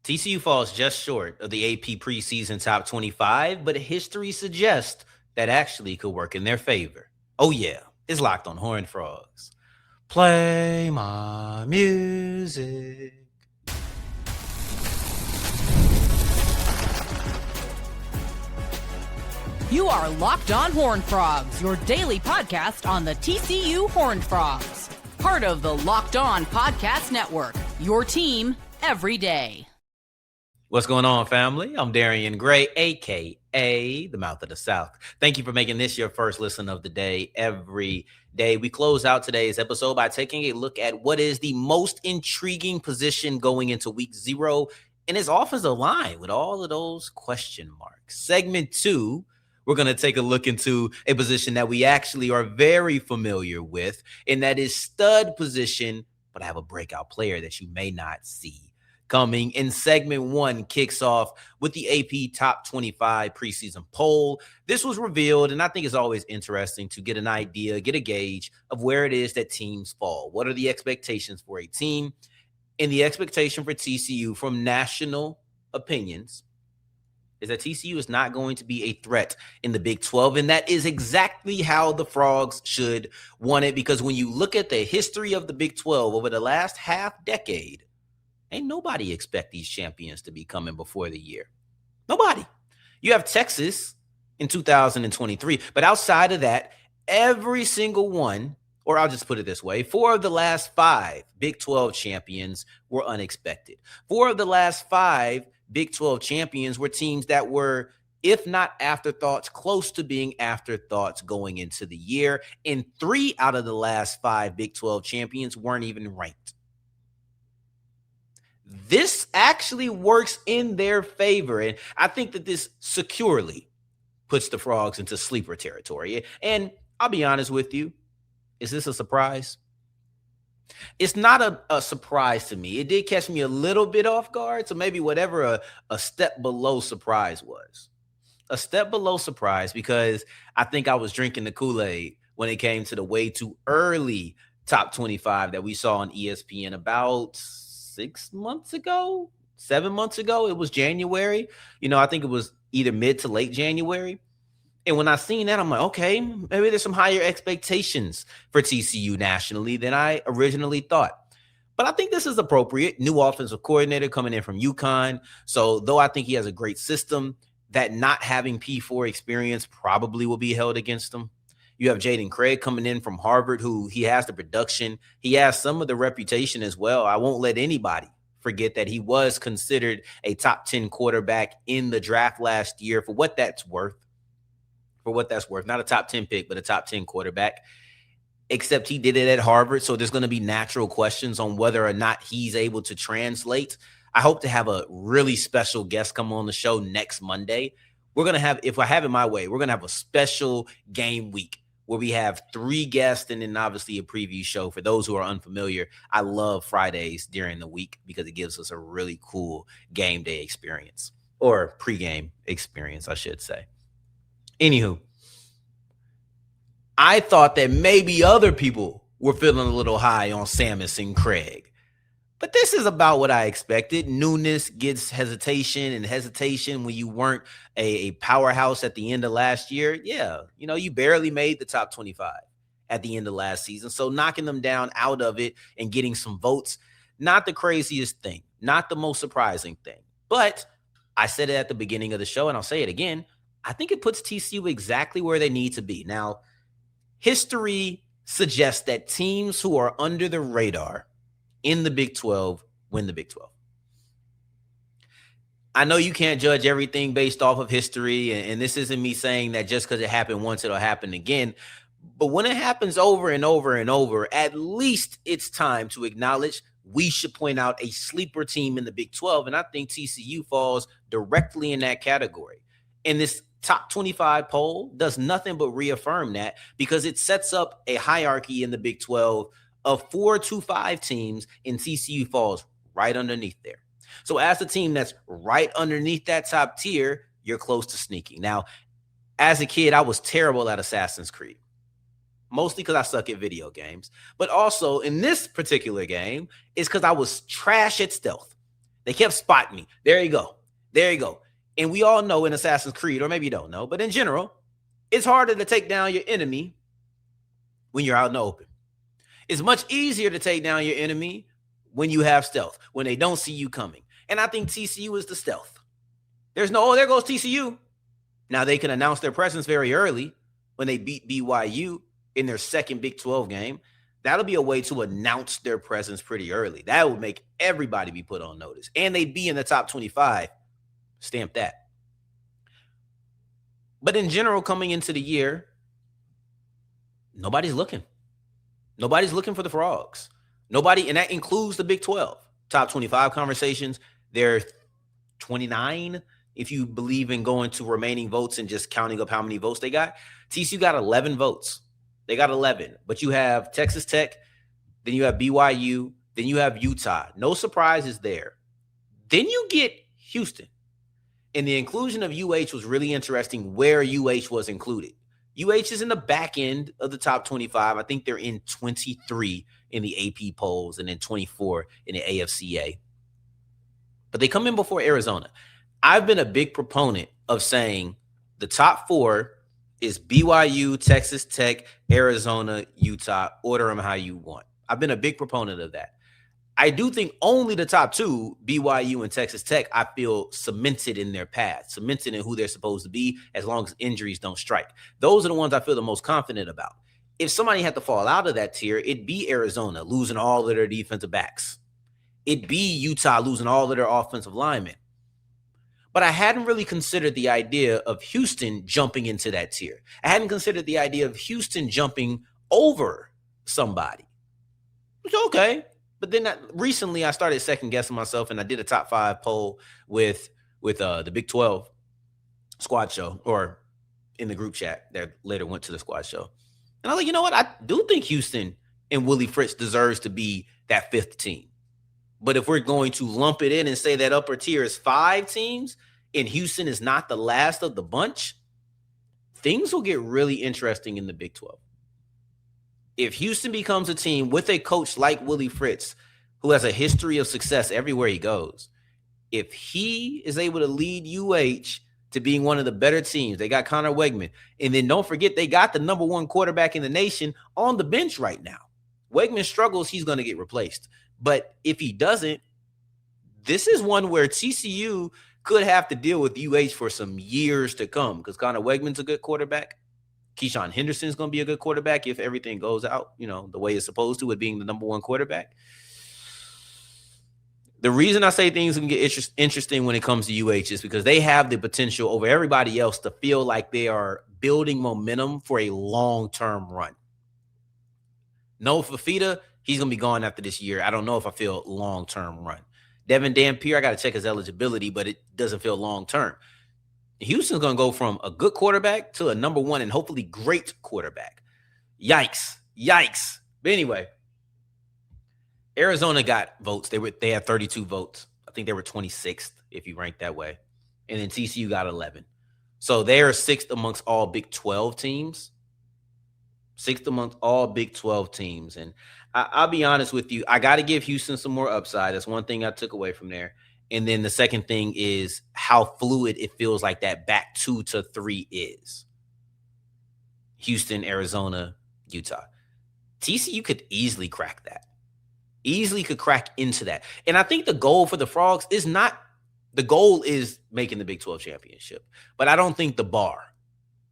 TCU falls just short of the AP preseason top 25, but history suggests that actually could work in their favor. Oh, yeah, it's Locked on Horned Frogs. Play my music. You are Locked on Horned Frogs, your daily podcast on the TCU Horned Frogs. Part of the Locked On Podcast Network, your team every day. What's going on, family? I'm Darian Gray, a.k.a. the Mouth of the South. Thank you for making this your first listen of the day every day. We close out today's episode by taking a look at what is the most intriguing position going into week 0 and its offensive line with all of those question marks. Segment 2, we're going to take a look into a position that we actually are very familiar with, and that is stud position, but I have a breakout player that you may not see coming. In segment 1 kicks off with the AP Top 25 preseason poll. This was revealed, and I think it's always interesting to get an idea, get a gauge of where it is that teams fall. What are the expectations for a team? And the expectation for TCU from national opinions is that TCU is not going to be a threat in the Big 12, and that is exactly how the Frogs should want it, because when you look at the history of the Big 12 over the last half decade, ain't nobody expect these champions to be coming before the year. Nobody. You have Texas in 2023, but outside of that, every single one, or I'll just put it this way, 4 of the last 5 Big 12 champions were unexpected. 4 of the last 5 Big 12 champions were teams that were, if not afterthoughts, close to being afterthoughts going into the year. And 3 out of the last 5 Big 12 champions weren't even ranked. This actually works in their favor, and I think that this securely puts the Frogs into sleeper territory. And I'll be honest with you, is this a surprise? It's not a surprise to me. It did catch me a little bit off guard, so maybe whatever a step below surprise was. A step below surprise, because I think I was drinking the Kool-Aid when it came to the way too early top 25 that we saw on ESPN about 6 months ago, 7 months ago. It was January. I think it was either mid to late January. And when I seen that, I'm like, okay, maybe there's some higher expectations for TCU nationally than I originally thought. But I think this is appropriate. New offensive coordinator coming in from UConn. So though I think he has a great system, that not having P4 experience probably will be held against him. You have Jaden Craig coming in from Harvard, who he has the production. He has some of the reputation as well. I won't let anybody forget that he was considered a top 10 quarterback in the draft last year, for what that's worth. Not a top 10 pick, but a top 10 quarterback, except he did it at Harvard. So there's going to be natural questions on whether or not he's able to translate. I hope to have a really special guest come on the show next Monday. We're going to have, if I have it my way, we're going to have a special game week where we have 3 guests and then obviously a preview show. For those who are unfamiliar, I love Fridays during the week because it gives us a really cool game day experience, or pregame experience, I should say. Anywho, I thought that maybe other people were feeling a little high on Samus and Craig. But this is about what I expected. Newness gets hesitation, and hesitation when you weren't a powerhouse at the end of last year. Yeah, you barely made the top 25 at the end of last season. So knocking them down out of it and getting some votes, not the craziest thing, not the most surprising thing. But I said it at the beginning of the show, and I'll say it again. I think it puts TCU exactly where they need to be. Now, history suggests that teams who are under the radar in the Big 12 win the Big 12. I know you can't judge everything based off of history, and this isn't me saying that just because it happened once, it'll happen again. But when it happens over and over and over, at least it's time to acknowledge we should point out a sleeper team in the Big 12, and I think TCU falls directly in that category. And this top 25 poll does nothing but reaffirm that, because it sets up a hierarchy in the Big 12 of 4 to 5 teams, and TCU falls right underneath there. So as a team that's right underneath that top tier, you're close to sneaking. Now, as a kid, I was terrible at Assassin's Creed, mostly because I suck at video games. But also in this particular game, it's because I was trash at stealth. They kept spotting me. There you go. There you go. And we all know in Assassin's Creed, or maybe you don't know, but in general, it's harder to take down your enemy when you're out in the open. It's much easier to take down your enemy when you have stealth, when they don't see you coming. And I think TCU is the stealth. There's no, oh, there goes TCU. Now they can announce their presence very early when they beat BYU in their second Big 12 game. That'll be a way to announce their presence pretty early. That would make everybody be put on notice. And they'd be in the top 25. Stamp that. But in general, coming into the year, nobody's looking. Nobody's looking for the Frogs. Nobody, and that includes the Big 12. Top 25 conversations. They're 29 if you believe in going to remaining votes and just counting up how many votes they got. TCU got 11 votes. They got 11. But you have Texas Tech, then you have BYU, then you have Utah. No surprises there. Then you get Houston. And the inclusion of UH was really interesting where UH was included. UH is in the back end of the top 25. I think they're in 23 in the AP polls and then 24 in the AFCA. But they come in before Arizona. I've been a big proponent of saying the top four is BYU, Texas Tech, Arizona, Utah. Order them how you want. I've been a big proponent of that. I do think only the top two, BYU and Texas Tech, I feel cemented in their path, cemented in who they're supposed to be as long as injuries don't strike. Those are the ones I feel the most confident about. If somebody had to fall out of that tier, it'd be Arizona losing all of their defensive backs. It'd be Utah losing all of their offensive linemen. But I hadn't really considered the idea of Houston jumping into that tier. I hadn't considered the idea of Houston jumping over somebody. It's okay. But then recently I started second guessing myself, and I did a top 5 poll with the Big 12 squad show, or in the group chat that later went to the squad show. And I was like, you know what? I do think Houston and Willie Fritz deserves to be that 5th team. But if we're going to lump it in and say that upper tier is 5 teams and Houston is not the last of the bunch, things will get really interesting in the Big 12. If Houston becomes a team with a coach like Willie Fritz, who has a history of success everywhere he goes, if he is able to lead UH to being one of the better teams, they got Connor Wegman. And then don't forget, they got the number 1 quarterback in the nation on the bench right now. Wegman struggles, he's going to get replaced. But if he doesn't, this is one where TCU could have to deal with UH for some years to come, because Connor Wegman's a good quarterback. Keyshawn Henderson's going to be a good quarterback if everything goes out, the way it's supposed to, with being the number 1 quarterback. The reason I say things can get interesting when it comes to UH is because they have the potential over everybody else to feel like they are building momentum for a long-term run. Noah Fafita, he's going to be gone after this year. I don't know if I feel long-term run. Devin Dampier, I got to check his eligibility, but it doesn't feel long-term. Houston's going to go from a good quarterback to a number 1 and hopefully great quarterback. Yikes. But anyway, Arizona got votes. They had 32 votes. I think they were 26th if you rank that way. And then TCU got 11. So they are 6th amongst all Big 12 teams. 6th amongst all Big 12 teams. And I'll be honest with you, I got to give Houston some more upside. That's one thing I took away from there. And then the second thing is how fluid it feels like that back 2 to 3 is. Houston, Arizona, Utah. TCU could easily crack that. Easily could crack into that. And I think the goal for the Frogs is not – the goal is making the Big 12 championship. But I don't think the bar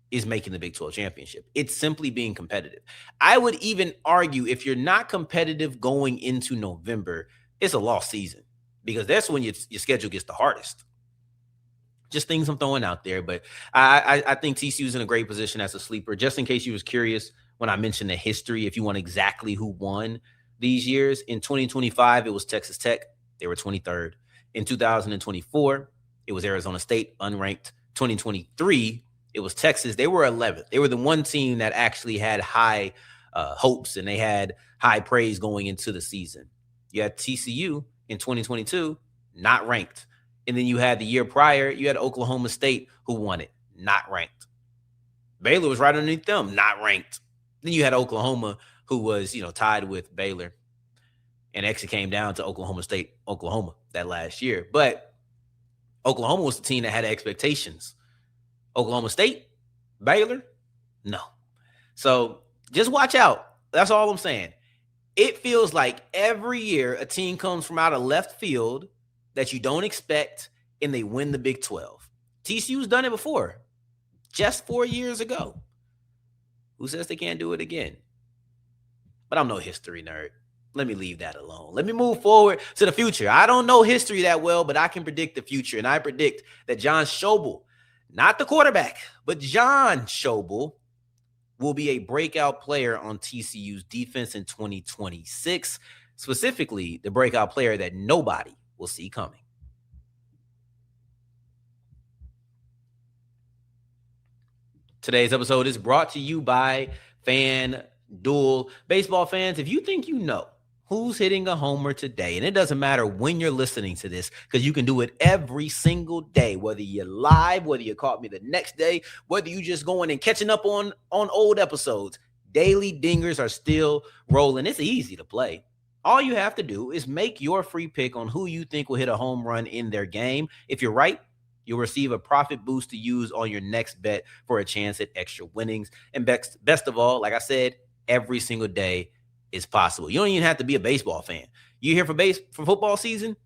is making the Big 12 championship. It's simply being competitive. I would even argue if you're not competitive going into November, it's a lost season, because that's when your schedule gets the hardest. Just things I'm throwing out there. But I think TCU's in a great position as a sleeper. Just in case you was curious when I mentioned the history, if you want exactly who won these years, in 2025, it was Texas Tech. They were 23rd. In 2024, it was Arizona State, unranked. 2023, it was Texas. They were 11th. They were the one team that actually had high hopes, and they had high praise going into the season. You had TCU in 2022, not ranked. And then you had the year prior, you had Oklahoma State, who won it, not ranked. Baylor was right underneath them, not ranked. Then you had Oklahoma, who was, tied with Baylor. And it actually came down to Oklahoma State, Oklahoma that last year. But Oklahoma was the team that had expectations. Oklahoma State, Baylor, no. So just watch out. That's all I'm saying. It feels like every year a team comes from out of left field that you don't expect, and they win the Big 12. TCU's done it before, just 4 years ago. Who says they can't do it again? But I'm no history nerd. Let me leave that alone. Let me move forward to the future. I don't know history that well, but I can predict the future. And I predict that John Schobel, not the quarterback, but John Schobel, will be a breakout player on TCU's defense in 2026, specifically the breakout player that nobody will see coming. Today's episode is brought to you by FanDuel. Baseball fans, if you think you know who's hitting a homer today, and it doesn't matter when you're listening to this, because you can do it every single day, whether you're live, whether you caught me the next day, whether you just going and catching up on old episodes, daily dingers are still rolling. It's easy to play. All you have to do is make your free pick on who you think will hit a home run in their game. If you're right, you'll receive a profit boost to use on your next bet for a chance at extra winnings. And best of all, like I said, every single day is possible. You don't even have to be a baseball fan. You here for football season?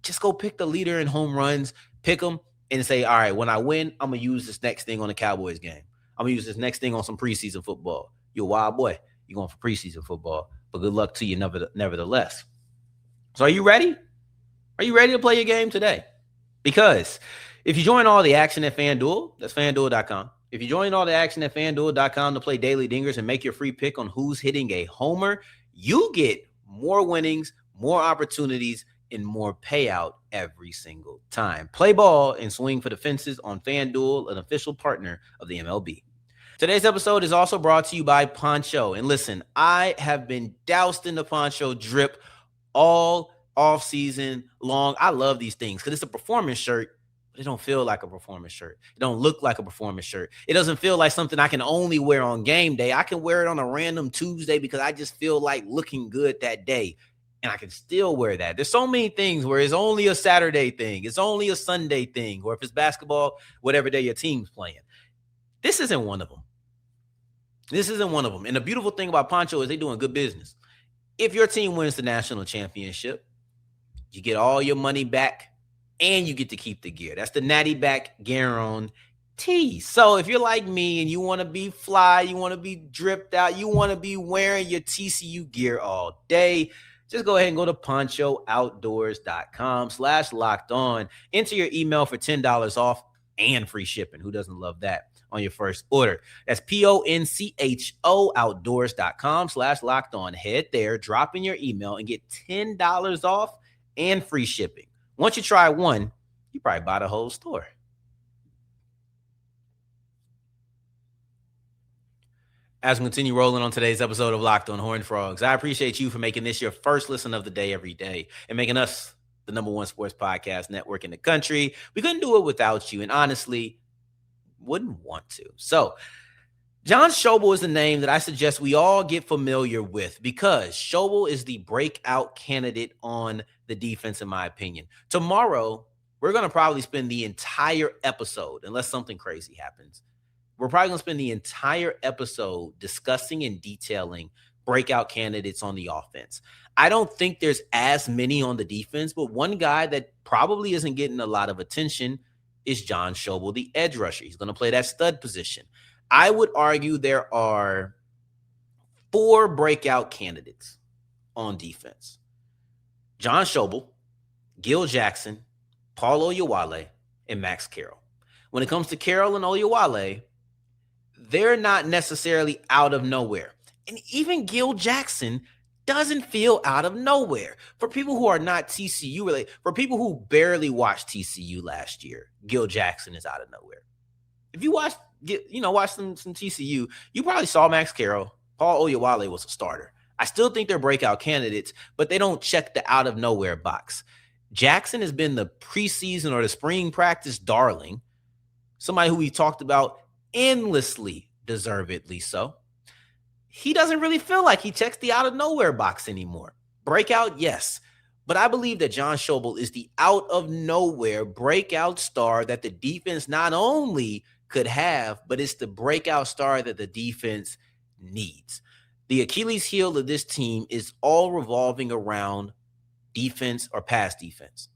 Just go pick the leader in home runs, pick them, and say, all right, when I win, I'm going to use this next thing on the Cowboys game. I'm going to use this next thing on some preseason football. You're a wild boy. You're going for preseason football, but good luck to you nevertheless. So are you ready? Are you ready to play your game today? Because if you join all the action at FanDuel, that's FanDuel.com. If you join all the action at FanDuel.com to play daily dingers and make your free pick on who's hitting a homer, you get more winnings, more opportunities, and more payout every single time. Play ball and swing for the fences on FanDuel, an official partner of the MLB. Today's episode is also brought to you by Poncho. And listen, I have been doused in the Poncho drip all off season long. I love these things because it's a performance shirt. It don't feel like a performance shirt. It don't look like a performance shirt. It doesn't feel like something I can only wear on game day. I can wear it on a random Tuesday because I just feel like looking good that day. And I can still wear that. There's so many things where it's only a Saturday thing. It's only a Sunday thing. Or if it's basketball, whatever day your team's playing. This isn't one of them. This isn't one of them. And the beautiful thing about Poncho is they're doing good business. If your team wins the national championship, you get all your money back. And you get to keep the gear. That's the Natty Back guarantee. So if you're like me and you want to be fly, you want to be dripped out, you want to be wearing your TCU gear all day, just go ahead and go to ponchooutdoors.com/lockedon. Enter your email for $10 off and free shipping. Who doesn't love that on your first order? That's PONCHO outdoors.com/lockedon. Head there, drop in your email, and get $10 off and free shipping. Once you try one, you probably buy the whole store. As we continue rolling on today's episode of Locked on Horned Frogs, I appreciate you for making this your first listen of the day every day and making us the #1 sports podcast network in the country. We couldn't do it without you, and honestly, wouldn't want to. So, John Schobel is the name that I suggest we all get familiar with because Schobel is the breakout candidate on the defense, in my opinion. Tomorrow, we're going to probably spend the entire episode, unless something crazy happens, we're probably going to spend the entire episode discussing and detailing breakout candidates on the offense. I don't think there's as many on the defense, but one guy that probably isn't getting a lot of attention is John Schobel, the edge rusher. He's going to play that stud position. I would argue there are 4 breakout candidates on defense. John Schobel, Gil Jackson, Paul Oyewale, and Max Carroll. When it comes to Carroll and Oyewale, they're not necessarily out of nowhere. And even Gil Jackson doesn't feel out of nowhere. For people who are not TCU related, for people who barely watched TCU last year, Gil Jackson is out of nowhere. If you watch some TCU, you probably saw Max Carroll. Paul Oyewale was a starter. I still think they're breakout candidates, but they don't check the out of nowhere box. Jackson has been the preseason or the spring practice darling, somebody who we talked about endlessly, deservedly so. He doesn't really feel like he checks the out of nowhere box anymore. Breakout, yes. But I believe that John Schobel is the out of nowhere breakout star that the defense not only could have, but it's the breakout star that the defense needs. The Achilles heel of this team is all revolving around defense or pass defense.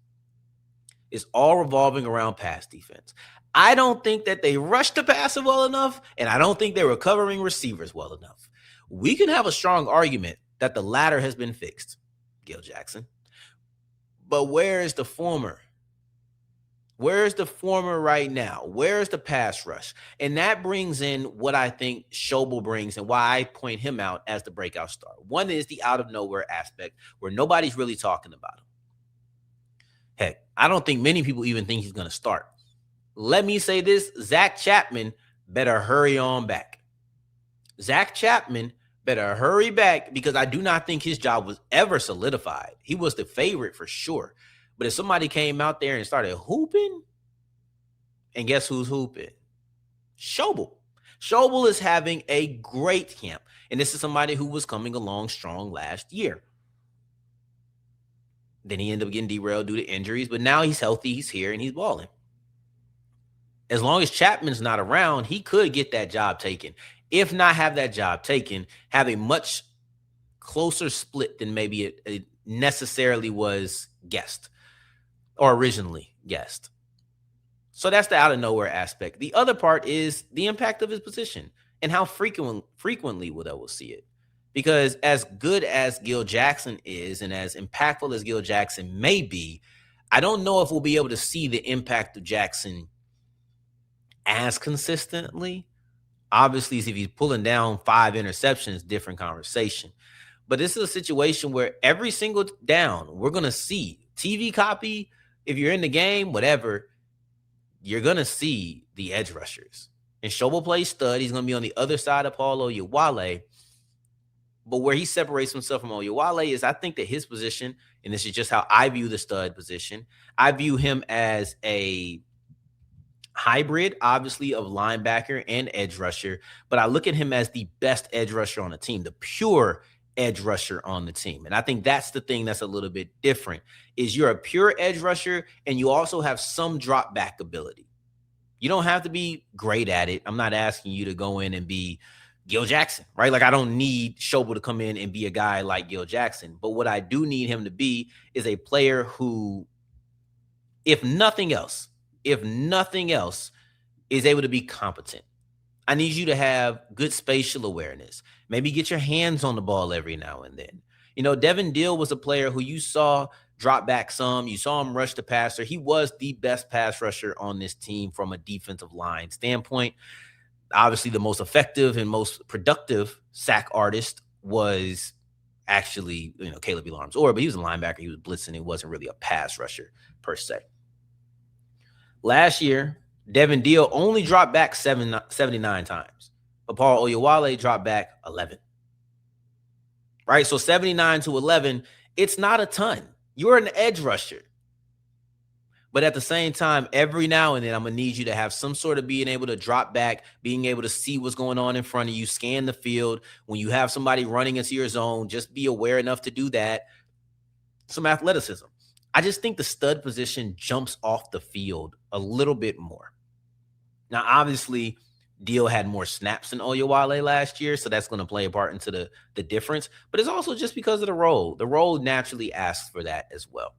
It's all revolving around pass defense. I don't think that they rushed the passer well enough, and I don't think they were covering receivers well enough. We can have a strong argument that the latter has been fixed, Gil Jackson. But where is the former? Where is the former right now? Where is the pass rush? And that brings in what I think Schobel brings and why I point him out as the breakout star. One is the out of nowhere aspect where nobody's really talking about him. Heck, I don't think many people even think he's going to start. Let me say this, Zach Chapman better hurry on back. Zach Chapman better hurry back because I do not think his job was ever solidified. He was the favorite for sure. But if somebody came out there and started hooping, and guess who's hooping? Schobel. Schobel is having a great camp. And this is somebody who was coming along strong last year. Then he ended up getting derailed due to injuries, but now he's healthy, he's here, and he's balling. As long as Chapman's not around, he could get that job taken. If not have that job taken, have a much closer split than maybe it necessarily was guessed or originally guessed. So that's the out of nowhere aspect. The other part is the impact of his position and how frequently we'll see it. Because as good as Gil Jackson is and as impactful as Gil Jackson may be, I don't know if we'll be able to see the impact of Jackson as consistently. Obviously, if he's pulling down 5 interceptions, different conversation. But this is a situation where every single down, we're going to see TV copy. If you're in the game, whatever, you're going to see the edge rushers. And Schobel plays stud. He's going to be on the other side of Paul Oyewale. But where he separates himself from Oyewale is I think that his position, and this is just how I view the stud position, I view him as a hybrid, obviously, of linebacker and edge rusher. But I look at him as the best edge rusher on the team, the pure edge rusher on the team. And I think that's the thing that's a little bit different, is you're a pure edge rusher and you also have some drop back ability. You don't have to be great at it. I'm not asking you to go in and be Gil Jackson, right? Like I don't need Schobel to come in and be a guy like Gil Jackson. But what I do need him to be is a player who, if nothing else, is able to be competent. I need you to have good spatial awareness. Maybe get your hands on the ball every now and then. You know, Devin Deal was a player who you saw drop back some. You saw him rush the passer. He was the best pass rusher on this team from a defensive line standpoint. Obviously, the most effective and most productive sack artist was actually, Caleb Elarms Orr, but he was a linebacker. He was blitzing. He wasn't really a pass rusher per Last year, Devin Deal only dropped back 79 times, but Paul Oyewale dropped back 11. Right? So 79 to 11, it's not a ton. You're an edge rusher. But at the same time, every now and then, I'm going to need you to have some sort of being able to drop back, being able to see what's going on in front of you, scan the field. When you have somebody running into your zone, just be aware enough to do that. Some athleticism. I just think the stud position jumps off the field a little bit more. Now, obviously, Deal had more snaps than Oyewale last year, so that's going to play a part into the difference. But it's also just because of the role. The role naturally asks for that as well.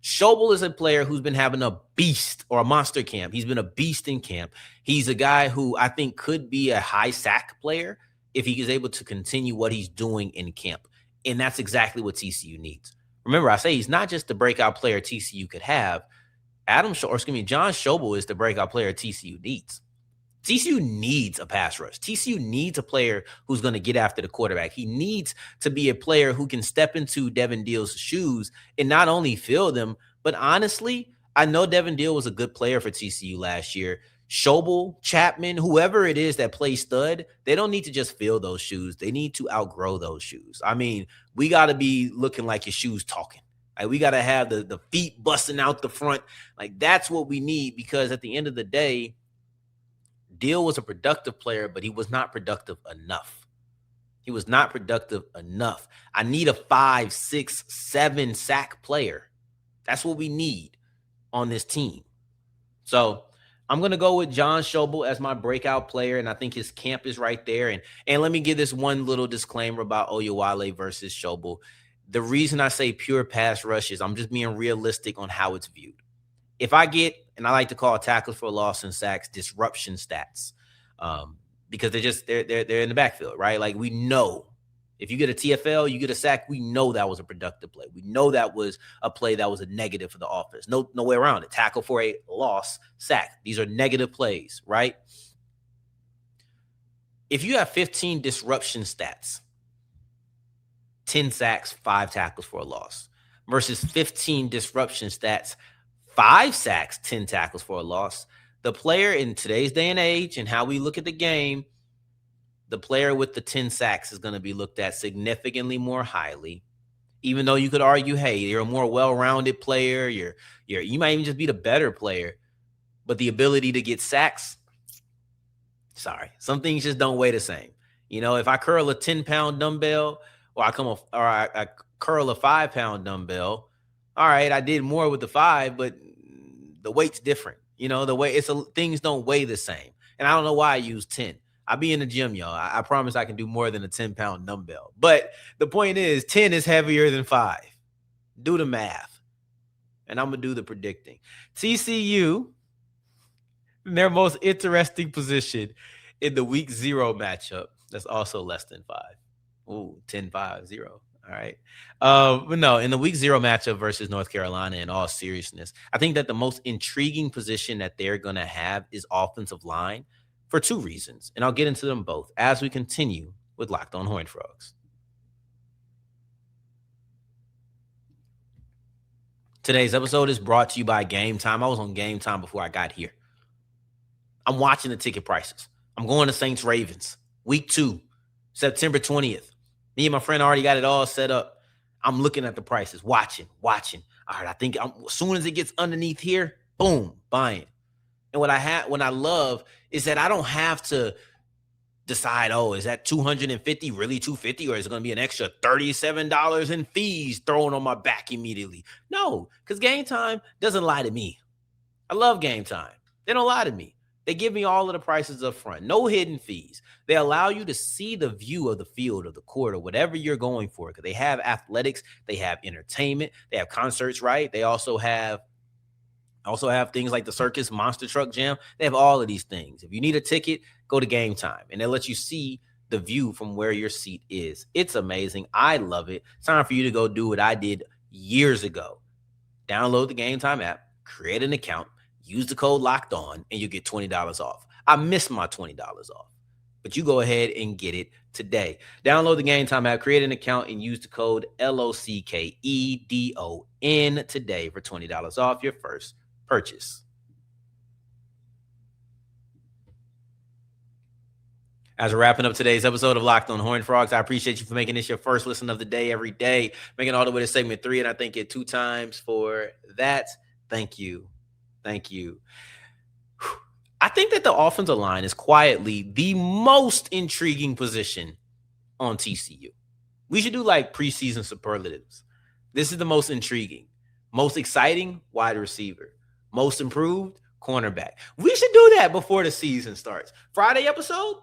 Schobel is a player who's been having a beast or a monster camp. He's been a beast in camp. He's a guy who I think could be a high sack player if he is able to continue what he's doing in camp. And that's exactly what TCU needs. Remember, I say he's not just the breakout player TCU could have. John Schobel is the breakout player TCU needs. TCU needs a pass rush. TCU needs a player who's going to get after the quarterback. He needs to be a player who can step into Devin Deal's shoes and not only fill them, but honestly, I know Devin Deal was a good player for TCU last year. Schobel, Chapman, whoever it is that plays stud, they don't need to just fill those shoes. They need to outgrow those shoes. I mean, we got to be looking like your shoes talking. Like, we got to have the feet busting out the front. Like, that's what we need, because at the end of the day, Deal was a productive player, but he was not productive enough. He was not productive enough. I need a 5, 6, 7 sack player. That's what we need on this team. So I'm going to go with John Schobel as my breakout player, and I think his camp is right there. And let me give this one little disclaimer about Oyewale versus Schobel. The reason I say pure pass rush is I'm just being realistic on how it's viewed. If I get, and I like to call tackles for loss and sacks disruption stats, because they're in the backfield, right? Like, we know if you get a TFL, you get a sack, we know that was a productive play. We know that was a play that was a negative for the offense. No way around it. Tackle for a loss, sack. These are negative plays, right? If you have 15 disruption stats, 10 sacks, 5 tackles for a loss, versus 15 disruption stats, 5 sacks, 10 tackles for a loss, the player in today's day and age and how we look at the game, the player with the 10 sacks is going to be looked at significantly more highly, even though you could argue, hey, you're a more well-rounded player. You might even just be the better player, but the ability to get sacks, sorry, some things just don't weigh the same. If I curl a 10-pound dumbbell or I curl a 5-pound dumbbell, all right, I did more with the 5, but the weight's different. The way things don't weigh the same. And I don't know why I use 10. I'll be in the gym, y'all. I promise I can do more than a 10-pound dumbbell. But the point is, 10 is heavier than 5. Do the math. And I'm going to do the predicting. TCU, in their most interesting position in the week 0 matchup, that's also less than 5. Ooh, 10-5-0. All right. But no, in the week 0 matchup versus North Carolina, in all seriousness, I think that the most intriguing position that they're going to have is offensive line for 2 reasons. And I'll get into them both as we continue with Locked On Horned Frogs. Today's episode is brought to you by Gametime. I was on Gametime before I got here. I'm watching the ticket prices. I'm going to Saints Ravens, week 2, September 20th. Me and my friend already got it all set up. I'm looking at the prices, watching. All right, I think as soon as it gets underneath here, boom, buying. And what I love is that I don't have to decide, is that $250 really $250, or is it going to be an extra $37 in fees thrown on my back immediately? No, because Gametime doesn't lie to me. I love Gametime. They don't lie to me. They give me all of the prices up front. No hidden fees. They allow you to see the view of the field, of the court, or whatever you're going for. Because they have athletics, they have entertainment, they have concerts, right? They also have things like the Circus Monster Truck Jam. They have all of these things. If you need a ticket, go to Gametime, and they'll let you see the view from where your seat is. It's amazing. I love it. It's time for you to go do what I did years ago. Download the Gametime app, create an account, use the code Locked On, and you get $20 off. I missed my $20 off, but you go ahead and get it today. Download the Gametime app, create an account, and use the code LOCKEDON today for $20 off your first purchase. As we're wrapping up today's episode of Locked On Horned Frogs, I appreciate you for making this your first listen of the day every day, making it all the way to segment 3, and I thank you 2 times for that. Thank you. I think that the offensive line is quietly the most intriguing position on TCU. We should do like preseason superlatives. This is the most intriguing, most exciting wide receiver, most improved cornerback. We should do that before the season starts. Friday episode?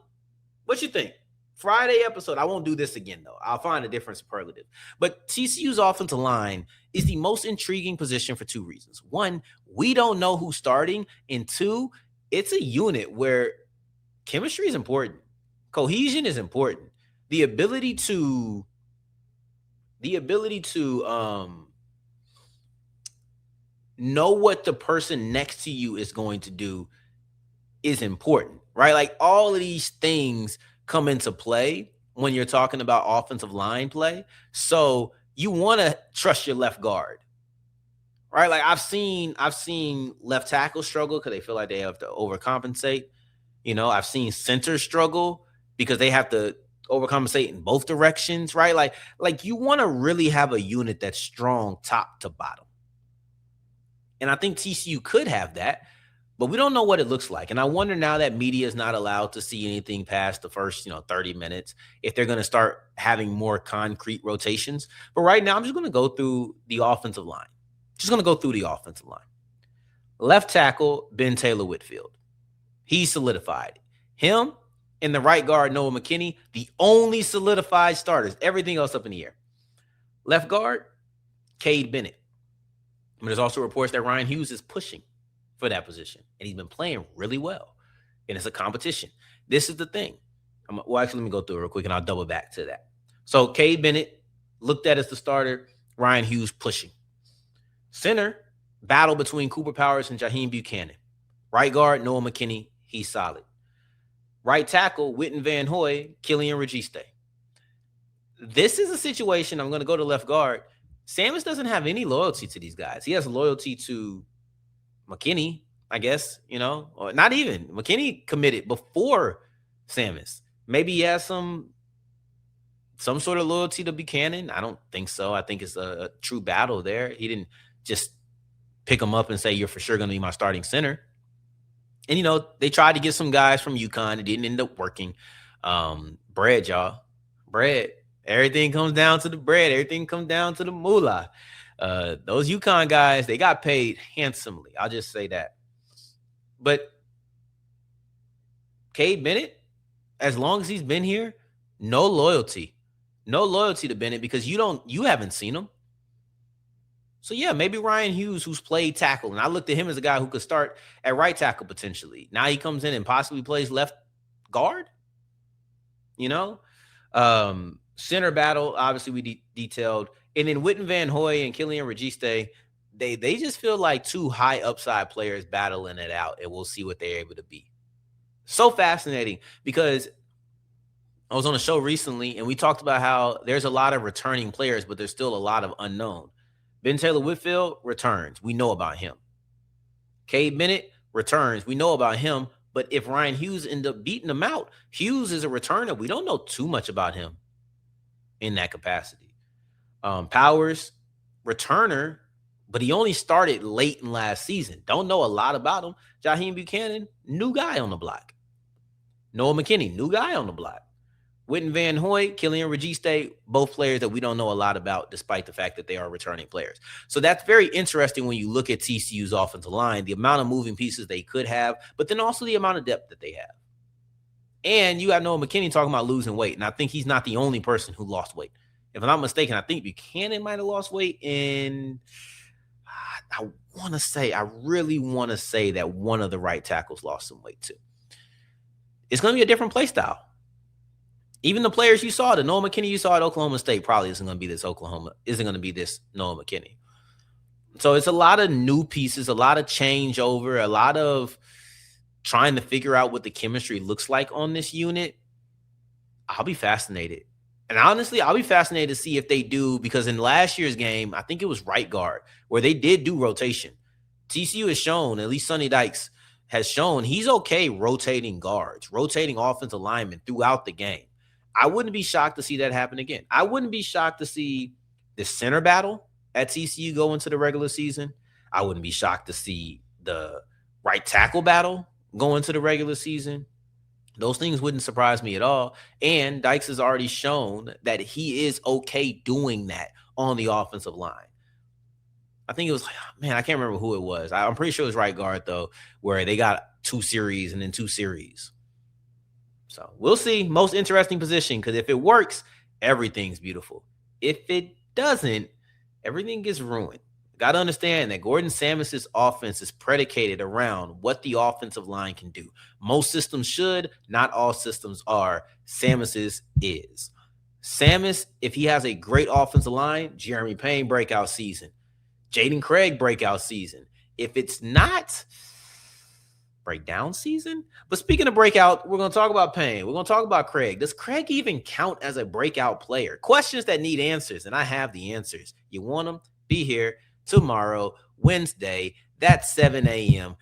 What you think? Friday episode. I won't do this again, though. I'll find a different superlative. But TCU's offensive line is the most intriguing position for 2 reasons. 1, we don't know who's starting. And 2, it's a unit where chemistry is important. Cohesion is important. The ability to know what the person next to you is going to do is important, right? Like, all of these things come into play when you're talking about offensive line play. So you want to trust your left guard, right? Like, I've seen left tackle struggle because they feel like they have to overcompensate. I've seen centers struggle because they have to overcompensate in both directions, right? Like you want to really have a unit that's strong top to bottom. And I think TCU could have that, but we don't know what it looks like. And I wonder now that media is not allowed to see anything past the first, 30 minutes, if they're going to start having more concrete rotations. But right now, I'm just going to go through the offensive line. Left tackle, Ben Taylor Whitfield. He's solidified. Him and the right guard, Noah McKinney, the only solidified starters. Everything else up in the air. Left guard, Cade Bennett. But there's also reports that Ryan Hughes is pushing for that position, and he's been playing really well. And it's a competition. This is the thing. Actually, let me go through it real quick, and I'll double back to that. So Cade Bennett looked at as the starter. Ryan Hughes pushing. Center, battle between Cooper Powers and Jaheim Buchanan. Right guard, Noah McKinney. He's solid. Right tackle, Witten Van Hoy, Killian Registe. This is a situation. I'm going to go to left guard. Samus doesn't have any loyalty to these guys. He has loyalty to McKinney, I guess, or not even. McKinney committed before Samus. Maybe he has some sort of loyalty to Buchanan. I don't think so. I think it's a true battle there. He didn't just pick him up and say, you're for sure going to be my starting center. And, they tried to get some guys from UConn. It didn't end up working. Bread, y'all. Bread. Everything comes down to the bread. Everything comes down to the moolah. Those UConn guys, they got paid handsomely. I'll just say that. But Cade Bennett, as long as he's been here, no loyalty. No loyalty to Bennett because you haven't seen him. So, yeah, maybe Ryan Hughes, who's played tackle, and I looked at him as a guy who could start at right tackle potentially. Now he comes in and possibly plays left guard, Center battle, obviously we detailed. And then Witten Van Hoy and Killian Registe, they just feel like two high upside players battling it out, and we'll see what they're able to be. So fascinating because I was on a show recently, and we talked about how there's a lot of returning players, but there's still a lot of unknown. Ben Taylor Whitfield returns. We know about him. Cade Bennett returns. We know about him. But if Ryan Hughes end up beating him out, Hughes is a returner. We don't know too much about him in that capacity. Powers, returner, but he only started late in last season. Don't know a lot about him. Jaheim Buchanan, new guy on the block. Noah McKinney, new guy on the block. Witten Van Hoy, Killian Registe, both players that we don't know a lot about, despite the fact that they are returning players. So that's very interesting when you look at TCU's offensive line, the amount of moving pieces they could have, but then also the amount of depth that they have. And you got Noah McKinney talking about losing weight, and I think he's not the only person who lost weight. If I'm not mistaken, I think Buchanan might have lost weight in I really want to say that one of the right tackles lost some weight too. It's going to be a different play style. Even the players you saw, the Noah McKinney you saw at Oklahoma State probably isn't going to be this Noah McKinney. So it's a lot of new pieces, a lot of changeover, a lot of trying to figure out what the chemistry looks like on this unit. I'll be fascinated. And honestly, I'll be fascinated to see if they do, because in last year's game, I think it was right guard, where they did do rotation. TCU has shown, at least Sonny Dykes has shown, he's okay rotating guards, rotating offensive linemen throughout the game. I wouldn't be shocked to see that happen again. I wouldn't be shocked to see the center battle at TCU go into the regular season. I wouldn't be shocked to see the right tackle battle go into the regular season. Those things wouldn't surprise me at all. And Dykes has already shown that he is okay doing that on the offensive line. I think it was, I can't remember who it was. I'm pretty sure it was right guard, though, where they got 2 series and then 2 series. So we'll see. Most interesting position, because if it works, everything's beautiful. If it doesn't, everything gets ruined. Got to understand that Gordon Samus's offense is predicated around what the offensive line can do. Most systems should, not all systems are. Samus's is. Samus, if he has a great offensive line, Jeremy Payne breakout season. Jaden Craig breakout season. If it's not, breakdown season. But speaking of breakout, we're going to talk about Payne. We're going to talk about Craig. Does Craig even count as a breakout player? Questions that need answers, and I have the answers. You want them? Be here tomorrow, Wednesday. That's 7 a.m.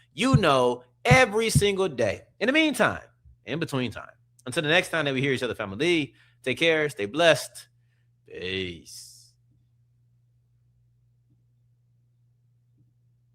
Every single day. In the meantime, in between time. Until the next time that we hear each other, family, take care, stay blessed. Peace.